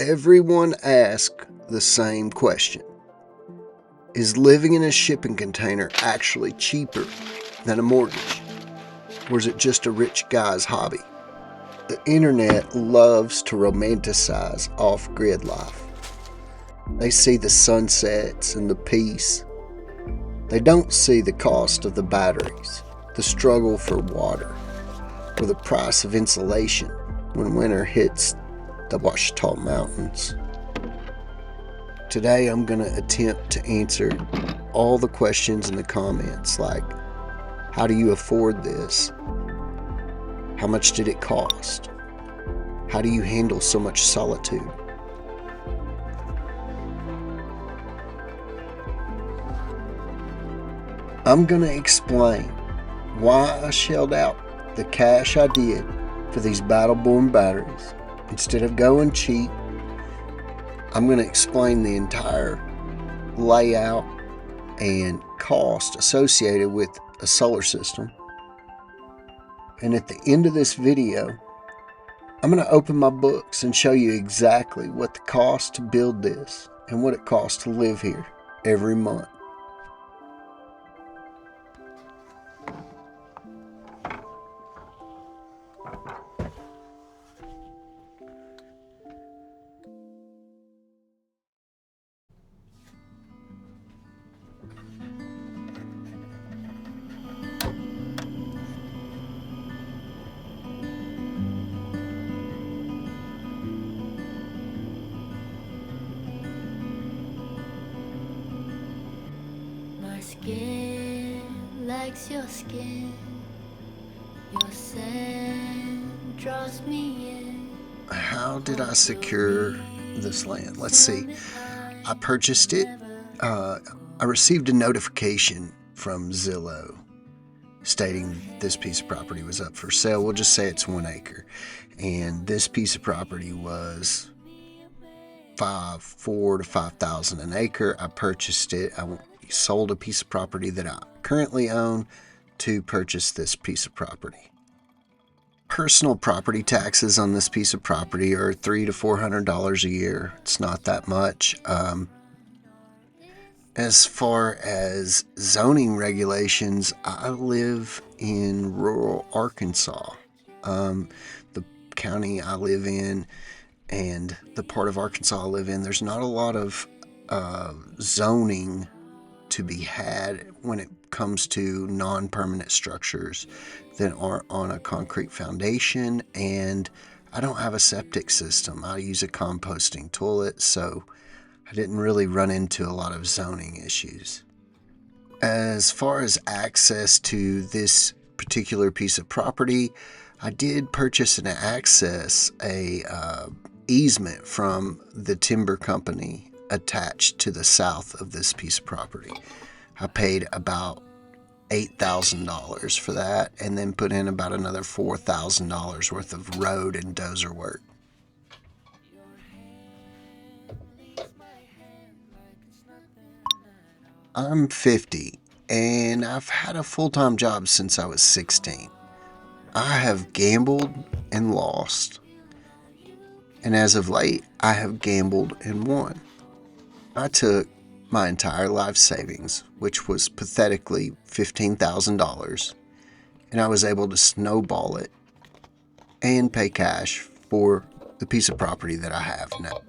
Everyone asks the same question. Is living in a shipping container actually cheaper than a mortgage? Or is it just a rich guy's hobby? The internet loves to romanticize off-grid life. They see the sunsets and the peace. They don't see the cost of the batteries, the struggle for water, or the price of insulation when winter hits the Ouachita Mountains. Today I'm going to attempt to answer all the questions in the comments, like, how do you afford this? How much did it cost? How do you handle so much solitude? I'm going to explain why I shelled out the cash I did for these battle-born batteries. Instead of going cheap, I'm going to explain the entire layout and cost associated with a solar system. And at the end of this video, I'm going to open my books and show you exactly what the cost to build this and what it costs to live here every month. Skin likes your skin. Your scent draws me in. How did I secure this land? Let's see. I purchased it. I received a notification from Zillow stating this piece of property was up for sale. We'll just say it's 1 acre. And this piece of property was $4,000 to $5,000 an acre. I purchased it. I sold a piece of property that I currently own to purchase this piece of property. Personal property taxes on this piece of property are $300 to $400 a year. It's not that much. As far as zoning regulations, I live in rural Arkansas. The county I live in and the part of Arkansas I live in, there's not a lot of zoning to be had when it comes to non-permanent structures that aren't on a concrete foundation, and I don't have a septic system. I use a composting toilet, so I didn't really run into a lot of zoning issues. As far as access to this particular piece of property, I did purchase and access a easement from the timber company attached to the south of this piece of property. I paid about $8,000 for that, and then put in about another $4,000 worth of road and dozer work. I'm 50, and I've had a full-time job since I was 16. I have gambled and lost, and as of late, I have gambled and won. I took my entire life savings, which was pathetically $15,000, and I was able to snowball it and pay cash for the piece of property that I have now.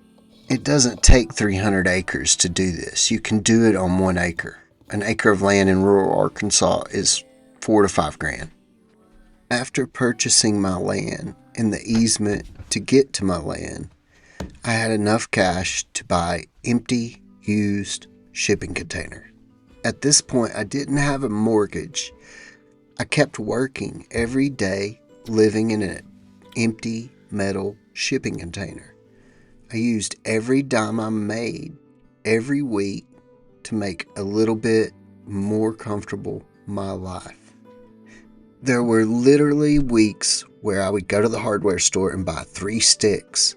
It doesn't take 300 acres to do this. You can do it on 1 acre. An acre of land in rural Arkansas is $4,000 to $5,000. After purchasing my land and the easement to get to my land, I had enough cash to buy empty, used shipping container. At this point, I didn't have a mortgage. I kept working every day, living in an empty metal shipping container. I used every dime I made every week to make a little bit more comfortable my life. There were literally weeks where I would go to the hardware store and buy 3 sticks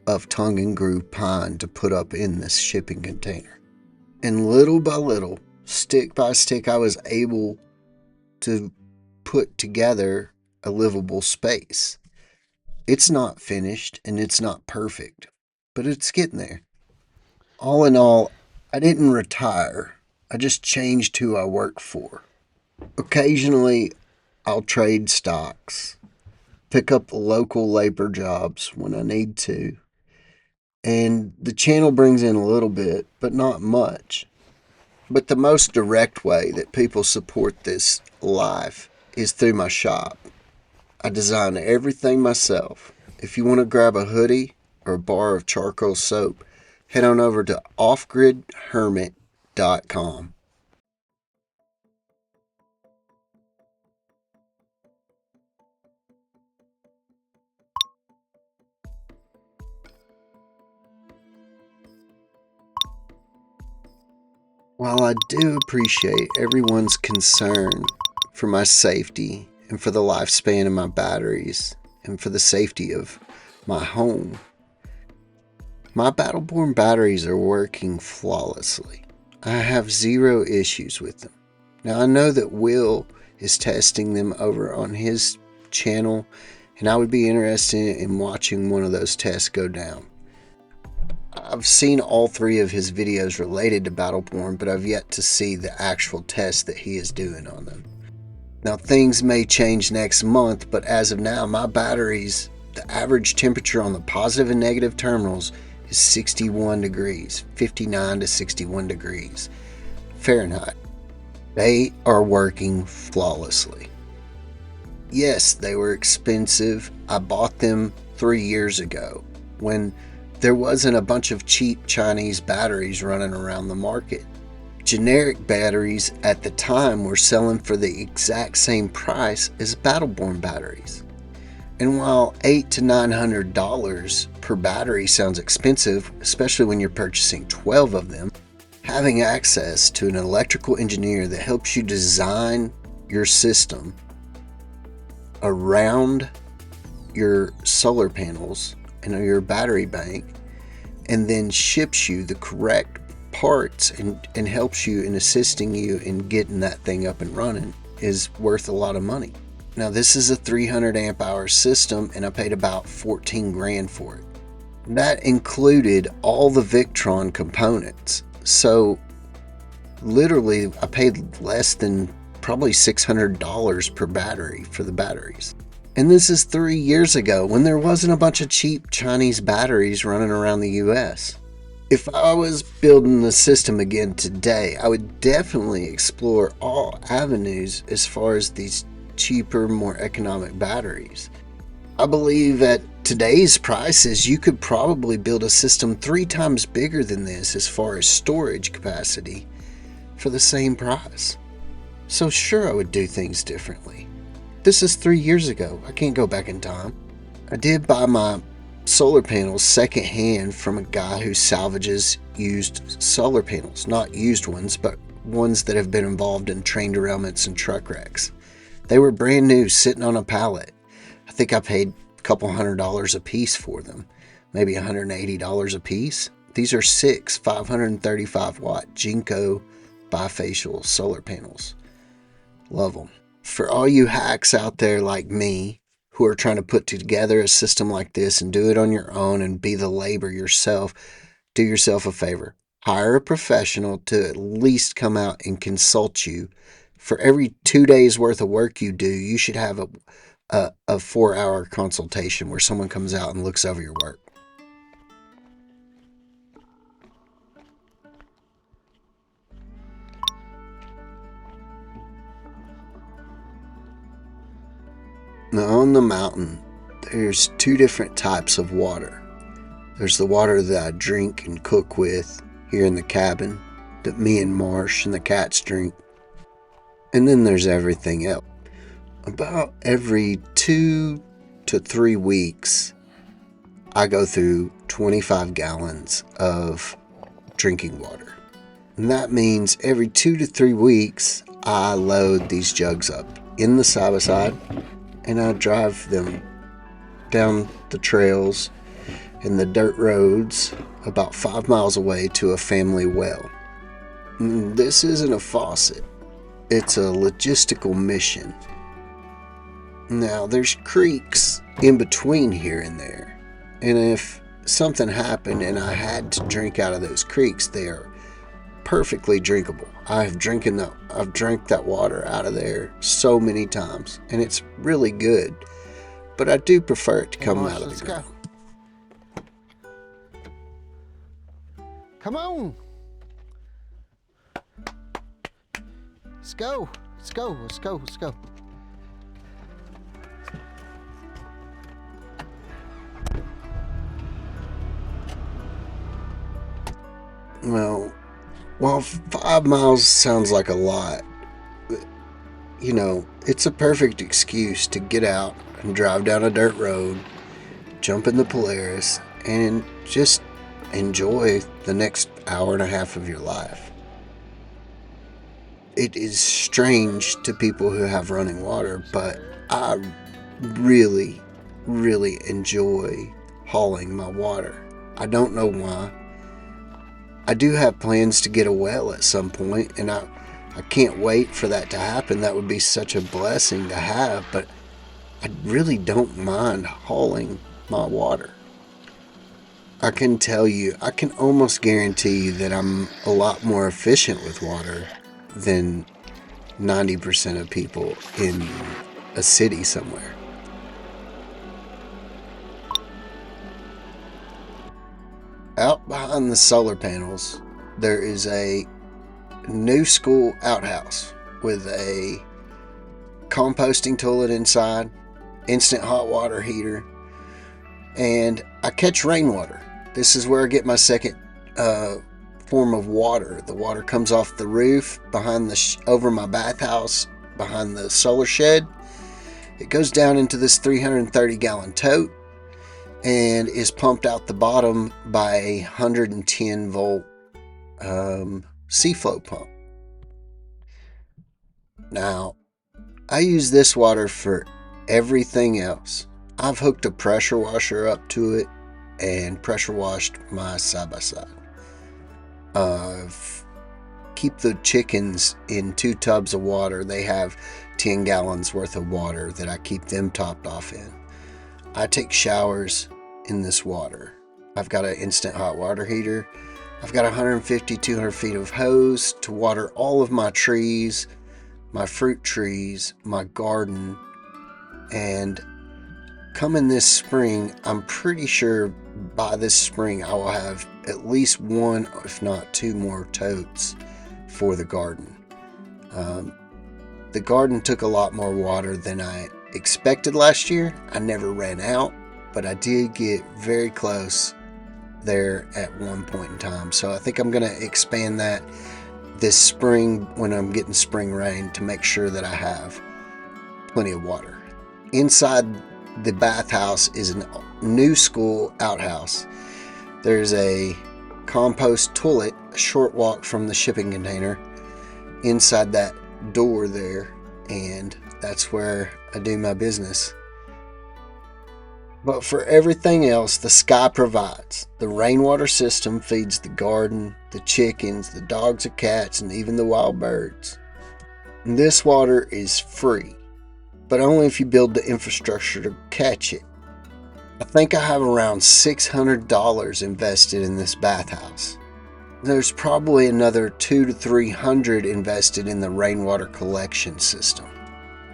of tongue and groove pine to put up in this shipping container. And little by little, stick by stick, I was able to put together a livable space. It's not finished and it's not perfect, but it's getting there. All in all, I didn't retire. I just changed who I work for. Occasionally, I'll trade stocks, pick up local labor jobs when I need to, and the channel brings in a little bit, but not much. But the most direct way that people support this life is through my shop. I design everything myself. If you want to grab a hoodie or a bar of charcoal soap, head on over to offgridhermit.com. While I do appreciate everyone's concern for my safety and for the lifespan of my batteries and for the safety of my home, my Battleborn batteries are working flawlessly. I have zero issues with them. Now I know that Will is testing them over on his channel, and I would be interested in watching one of those tests go down. I've seen all 3 of his videos related to Battleborn, but I've yet to see the actual test that he is doing on them. Now things may change next month, but as of now, my batteries, the average temperature on the positive and negative terminals is 61 degrees, 59 to 61 degrees Fahrenheit. They are working flawlessly. Yes, they were expensive. I bought them 3 years ago when there wasn't a bunch of cheap Chinese batteries running around the market. Generic batteries at the time were selling for the exact same price as Battleborn batteries. And while $800 to $900 per battery sounds expensive, especially when you're purchasing 12 of them, having access to an electrical engineer that helps you design your system around your solar panels and your battery bank, and then ships you the correct parts and helps you in assisting you in getting that thing up and running is worth a lot of money. Now this is a 300 amp hour system, and I paid about 14 grand for it. That included all the Victron components. So literally I paid less than probably $600 per battery for the batteries. And this is 3 years ago when there wasn't a bunch of cheap Chinese batteries running around the US. If I was building the system again today, I would definitely explore all avenues as far as these cheaper, more economic batteries. I believe at today's prices, you could probably build a system 3 times bigger than this as far as storage capacity for the same price. So sure, I would do things differently. This is 3 years ago. I can't go back in time. I did buy my solar panels secondhand from a guy who salvages used solar panels. Not used ones, but ones that have been involved in train derailments and truck wrecks. They were brand new, sitting on a pallet. I think I paid a couple $100 a piece for them. Maybe $180 a piece. These are 6 535 watt Jinko bifacial solar panels. Love them. For all you hacks out there like me who are trying to put together a system like this and do it on your own and be the labor yourself, do yourself a favor. Hire a professional to at least come out and consult you. For every 2 days worth of work you do, you should have a 4-hour consultation where someone comes out and looks over your work. Now on the mountain, there's 2 different types of water. There's the water that I drink and cook with here in the cabin, that me and Marsh and the cats drink. And then there's everything else. About every 2 to 3 weeks, I go through 25 gallons of drinking water. And that means every 2 to 3 weeks, I load these jugs up in the side-by-side, and I drive them down the trails and the dirt roads about 5 miles away to a family well. This isn't a faucet. It's a logistical mission. Now, there's creeks in between here and there. And if something happened and I had to drink out of those creeks, they are perfectly drinkable. I've drank that water out of there so many times, and it's really good. But I do prefer it to come out of the ground. Come on. Let's go. Let's go. Let's go. Let's go. Well, while 5 miles sounds like a lot, you know, it's a perfect excuse to get out and drive down a dirt road, jump in the Polaris, and just enjoy the next hour and a half of your life. It is strange to people who have running water, but I really, really enjoy hauling my water. I don't know why. I do have plans to get a well at some point, and I can't wait for that to happen. That would be such a blessing to have, but I really don't mind hauling my water. I can tell you, I can almost guarantee you that I'm a lot more efficient with water than 90% of people in a city somewhere. Out behind the solar panels, there is a new school outhouse with a composting toilet inside, instant hot water heater, and I catch rainwater. This is where I get my second form of water. The water comes off the roof behind over my bathhouse behind the solar shed. It goes down into this 330-gallon tote and is pumped out the bottom by a 110-volt sea-flow pump. Now, I use this water for everything else. I've hooked a pressure washer up to it and pressure washed my side-by-side. Keep the chickens in 2 tubs of water. They have 10 gallons worth of water that I keep them topped off in. I take showers in this water. I've got an instant hot water heater. I've got 150, 200 feet of hose to water all of my trees, my fruit trees, my garden. And coming this spring, I'm pretty sure by this spring I will have at least 1, if not 2 more totes for the garden. The garden took a lot more water than I expected last year. I never ran out, but I did get very close there at one point in time. So I think I'm going to expand that this spring when I'm getting spring rain to make sure that I have plenty of water. Inside the bathhouse is a new school outhouse. There's a compost toilet a short walk from the shipping container inside that door there, and that's where I do my business. But for everything else, the sky provides. The rainwater system feeds the garden, the chickens, the dogs and cats, and even the wild birds. And this water is free, but only if you build the infrastructure to catch it. I think I have around $600 invested in this bathhouse. There's probably another $200 to $300 invested in the rainwater collection system.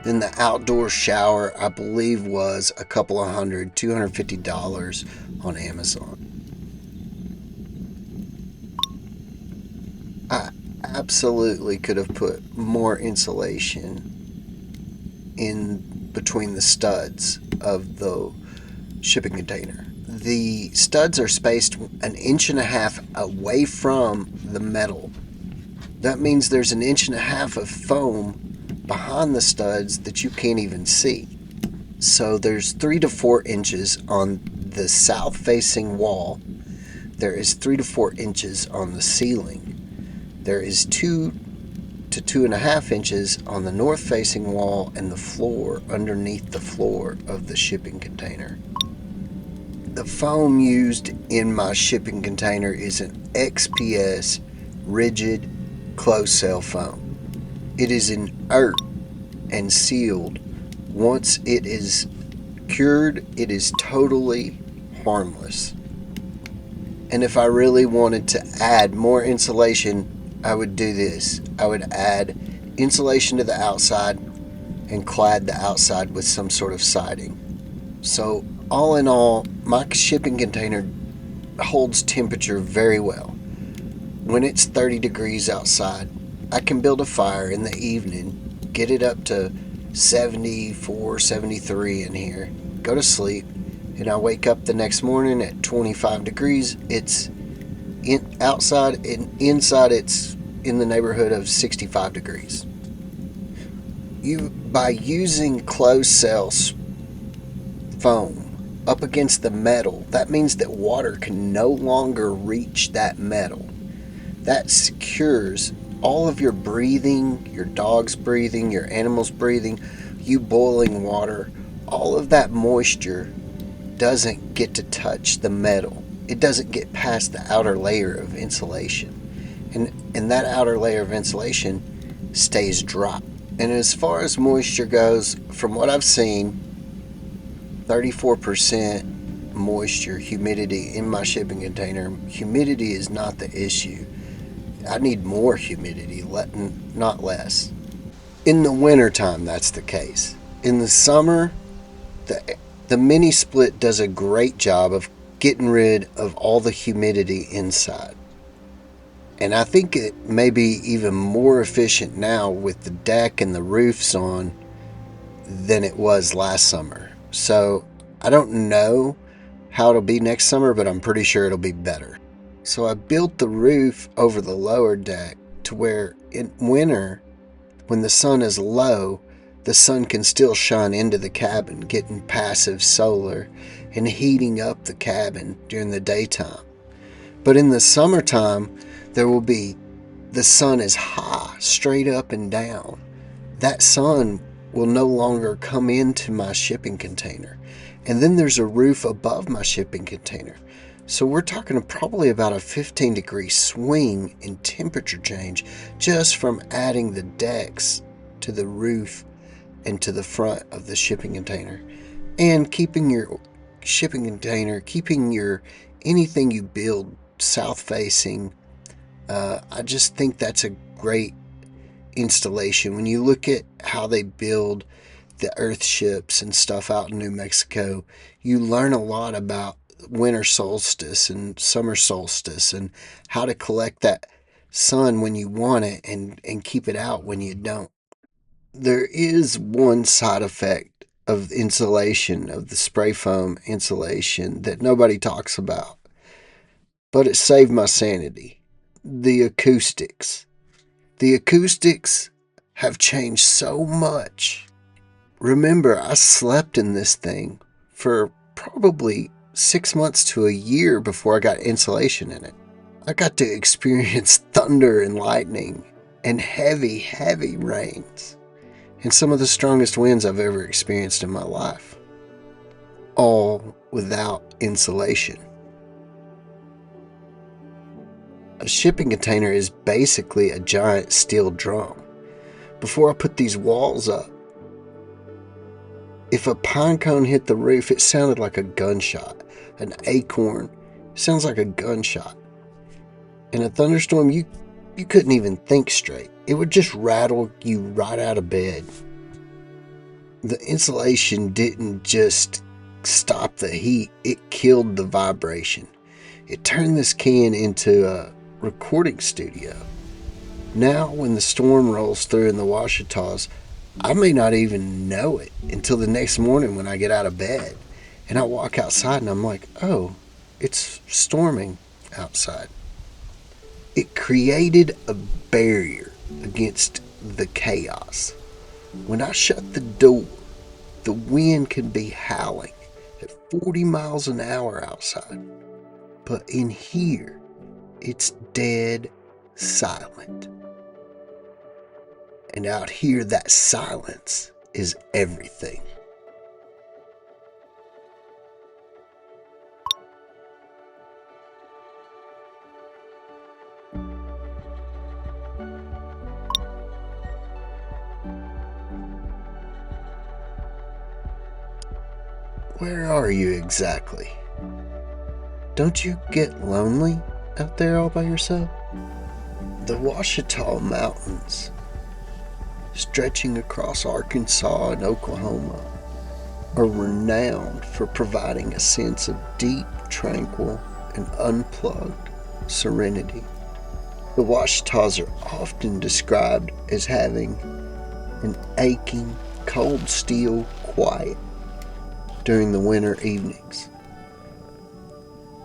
Then the outdoor shower, I believe, was a couple of $100, $250 on Amazon. I absolutely could have put more insulation in between the studs of the shipping container. The studs are spaced 1.5 inches away from the metal. That means there's 1.5 inches of foam behind the studs that you can't even see. So there's 3 to 4 inches on the south facing wall. There is 3 to 4 inches on the ceiling. There is 2 to 2.5 inches on the north facing wall and the floor underneath the floor of the shipping container. The foam used in my shipping container is an XPS rigid closed cell foam. It is inert and sealed. Once it is cured, it is totally harmless. And if I really wanted to add more insulation, I would do this. I would add insulation to the outside and clad the outside with some sort of siding. So, all in all, my shipping container holds temperature very well. When it's 30 degrees outside, I can build a fire in the evening, get it up to 74, 73 in here, go to sleep, and I wake up the next morning at 25 degrees. It's outside, and inside it's in the neighborhood of 65 degrees. By using closed cell foam up against the metal, that means that water can no longer reach that metal. That secures all of your breathing, your dog's breathing, your animal's breathing, you boiling water. All of that moisture doesn't get to touch the metal. It doesn't get past the outer layer of insulation. And that outer layer of insulation stays dry. And as far as moisture goes, from what I've seen, 34% moisture, humidity in my shipping container. Humidity is not the issue. I need more humidity, not less. In the wintertime, that's the case. In the summer, the mini split does a great job of getting rid of all the humidity inside. And I think it may be even more efficient now with the deck and the roofs on than it was last summer. So I don't know how it'll be next summer, but I'm pretty sure it'll be better. So I built the roof over the lower deck to where in winter, when the sun is low, the sun can still shine into the cabin, getting passive solar and heating up the cabin during the daytime. But in the summertime, the sun is high, straight up and down. That sun will no longer come into my shipping container. And then there's a roof above my shipping container. So we're talking probably about a 15-degree swing in temperature change just from adding the decks to the roof and to the front of the shipping container. And keeping your shipping container, keeping your anything you build south facing. I just think that's a great installation. When you look at how they build the earth ships and stuff out in New Mexico, you learn a lot about winter solstice and summer solstice and how to collect that sun when you want it and keep it out when you don't. There is one side effect of insulation, of the spray foam insulation, that nobody talks about, but it saved my sanity. The acoustics. The acoustics have changed so much. Remember, I slept in this thing for probably 6 months to a year before I got insulation in it. I got to experience thunder and lightning and heavy, heavy rains and some of the strongest winds I've ever experienced in my life, all without insulation. A shipping container is basically a giant steel drum. Before I put these walls up, if a pine cone hit the roof, it sounded like a gunshot. An acorn sounds like a gunshot. In a thunderstorm, you couldn't even think straight. It would just rattle you right out of bed. The insulation didn't just stop the heat, it killed the vibration. It turned this can into a recording studio. Now, when the storm rolls through in the Ouachitas, I may not even know it until the next morning when I get out of bed. And I walk outside and I'm like, oh, it's storming outside. It created a barrier against the chaos. When I shut the door, the wind can be howling at 40 miles an hour outside. But in here, it's dead silent. And out here, that silence is everything. Where are you exactly? Don't you get lonely out there all by yourself? The Ouachita Mountains, stretching across Arkansas and Oklahoma, are renowned for providing a sense of deep, tranquil, and unplugged serenity. The Ouachitas are often described as having an aching, cold steel quiet during the winter evenings.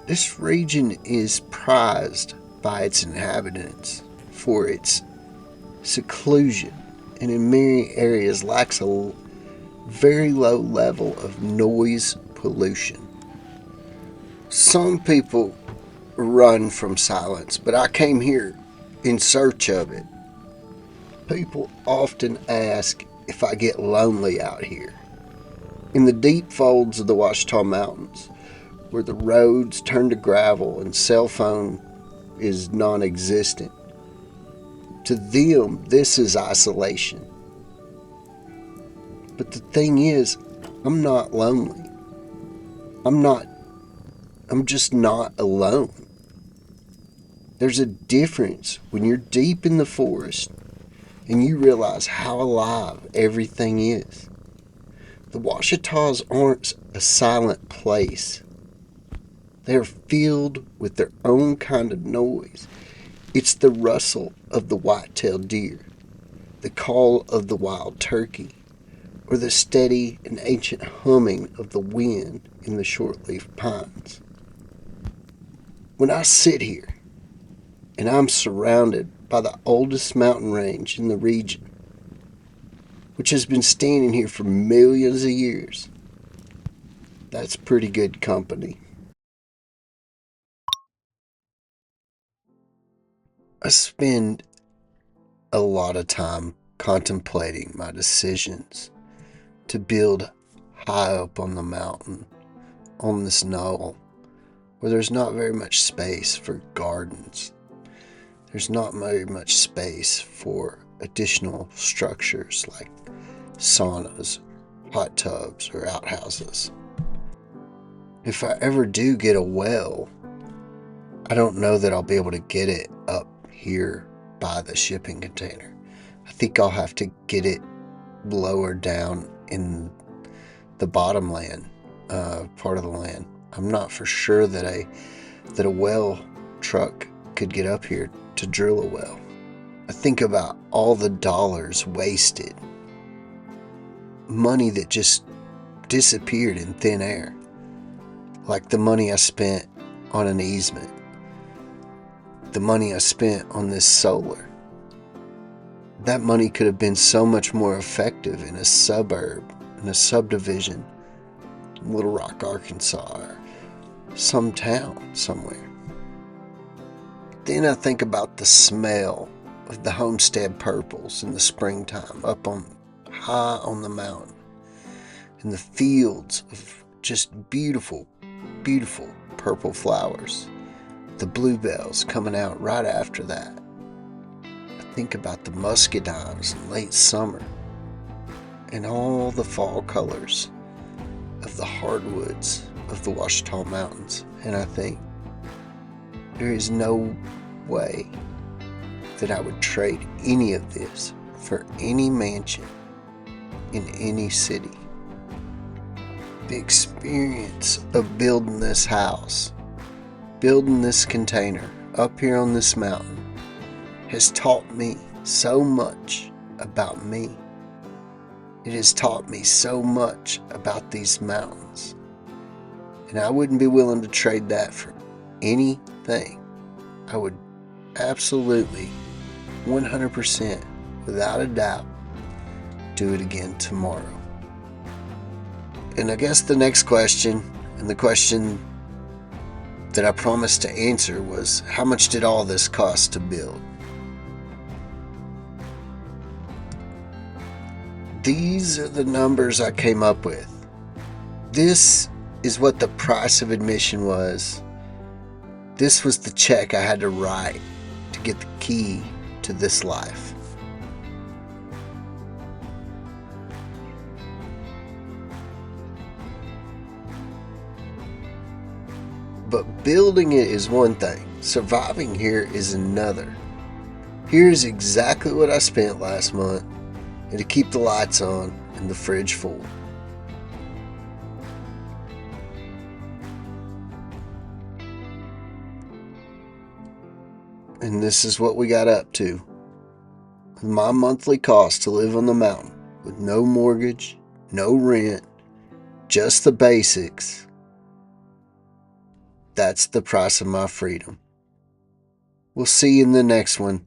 This region is prized by its inhabitants for its seclusion and in many areas lacks a very low level of noise pollution. Some people run from silence, but I came here in search of it. People often ask if I get lonely out here. In the deep folds of the Ouachita Mountains, where the roads turn to gravel and cell phone is non-existent, to them this is isolation. But the thing is, I'm not lonely. I'm just not alone. There's a difference when you're deep in the forest and you realize how alive everything is. The Ouachitas aren't a silent place. They are filled with their own kind of noise. It's the rustle of the white-tailed deer, the call of the wild turkey, or the steady and ancient humming of the wind in the short-leaf pines. When I sit here, and I'm surrounded by the oldest mountain range in the region, which has been standing here for millions of years, that's pretty good company. I spend a lot of time contemplating my decisions to build high up on the mountain, on this knoll, where there's not very much space for gardens. There's not very much space for additional structures like saunas, hot tubs, or outhouses. If I ever do get a well, I don't know that I'll be able to get it up here by the shipping container. I think I'll have to get it lower down in the bottomland part of the land. I'm not for sure that a well truck could get up here to drill a well. I think about all the dollars wasted, money that just disappeared in thin air, like the money I spent on an easement, the money I spent on this solar. That money could have been so much more effective in a suburb, in a subdivision, in Little Rock, Arkansas, or some town somewhere. Then I think about the smell of the homestead purples in the springtime up on high on the mountain, and the fields of just beautiful, beautiful purple flowers, the bluebells coming out right after that. I think about the muscadines in late summer and all the fall colors of the hardwoods of the Ouachita Mountains, and I think there is no way that I would trade any of this for any mansion in any city. The experience of building this house, building this container up here on this mountain, has taught me so much about me. It has taught me so much about these mountains. And I wouldn't be willing to trade that for anything. I would absolutely, 100%, without a doubt, do it again tomorrow. And I guess the next question, and the question that I promised to answer, was how much did all this cost to build? These are the numbers I came up with. This is what the price of admission was. This was the check I had to write to get the key to this life. But Building it is one thing, surviving here is another. Here's exactly what I spent last month, and to keep the lights on and the fridge full. And this is what we got up to. With my monthly cost to live on the mountain, with no mortgage, no rent, just the basics. That's the price of my freedom. We'll see you in the next one.